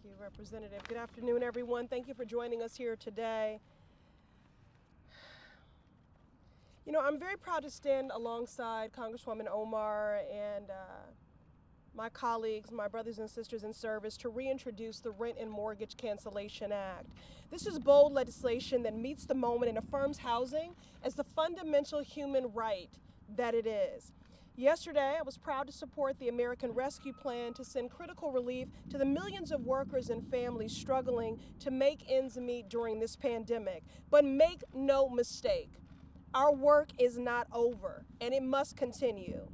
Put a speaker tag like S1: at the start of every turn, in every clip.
S1: you, Representative. Good afternoon, everyone. Thank you for joining us here today. You know, I'm very proud to stand alongside Congresswoman Omar and my colleagues, my brothers and sisters in service, to reintroduce the Rent and Mortgage Cancellation Act. This is bold legislation that meets the moment and affirms housing as the fundamental human right that it is. Yesterday, I was proud to support the American Rescue Plan to send critical relief to the millions of workers and families struggling to make ends meet during this pandemic. But make no mistake, our work is not over, and it must continue.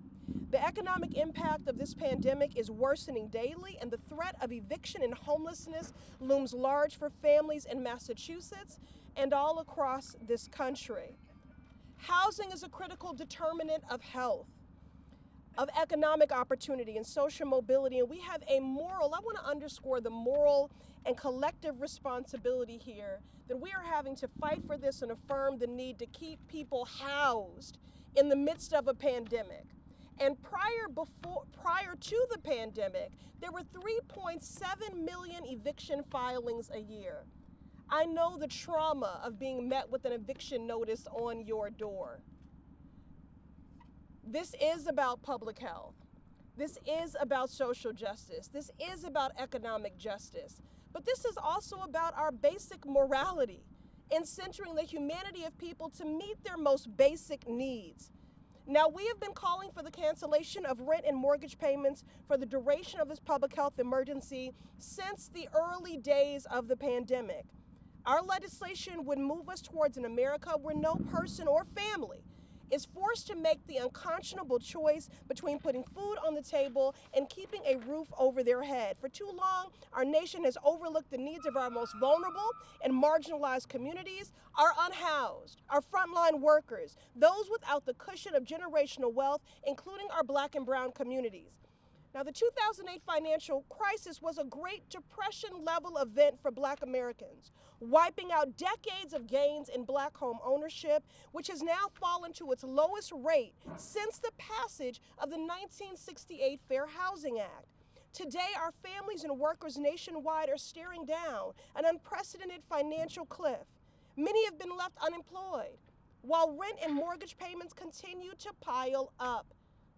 S1: The economic impact of this pandemic is worsening daily, and the threat of eviction and homelessness looms large for families in Massachusetts and all across this country. Housing is a critical determinant of health, of economic opportunity and social mobility, and we have a moral, I want to underscore the moral and collective responsibility here that we are having to fight for this and affirm the need to keep people housed in the midst of a pandemic. And prior to the pandemic, there were 3.7 million eviction filings a year. I know the trauma of being met with an eviction notice on your door. This is about public health. This is about social justice. This is about economic justice. But this is also about our basic morality in centering the humanity of people to meet their most basic needs. Now, we have been calling for the cancellation of rent and mortgage payments for the duration of this public health emergency since the early days of the pandemic. Our legislation would move us towards an America where no person or family is forced to make the unconscionable choice between putting food on the table and keeping a roof over their head. For too long, our nation has overlooked the needs of our most vulnerable and marginalized communities, our unhoused, our frontline workers, those without the cushion of generational wealth, including our Black and brown communities. Now, the 2008 financial crisis was a Great Depression-level event for Black Americans, wiping out decades of gains in Black home ownership, which has now fallen to its lowest rate since the passage of the 1968 Fair Housing Act. Today, our families and workers nationwide are staring down an unprecedented financial cliff. Many have been left unemployed, while rent and mortgage payments continue to pile up.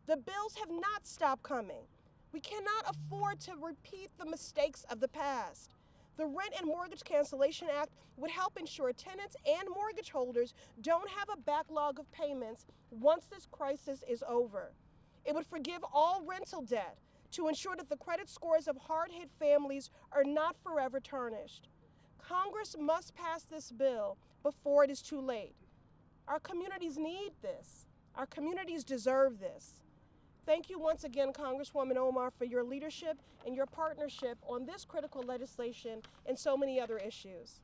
S1: The bills have not stopped coming. We cannot afford to repeat the mistakes of the past. The Rent and Mortgage Cancellation Act would help ensure tenants and mortgage holders don't have a backlog of payments once this crisis is over. It would forgive all rental debt to ensure that the credit scores of hard-hit families are not forever tarnished. Congress must pass this bill before it is too late. Our communities need this. Our communities deserve this. Thank you once again, Congresswoman Omar, for your leadership and your partnership on this critical legislation and so many other issues.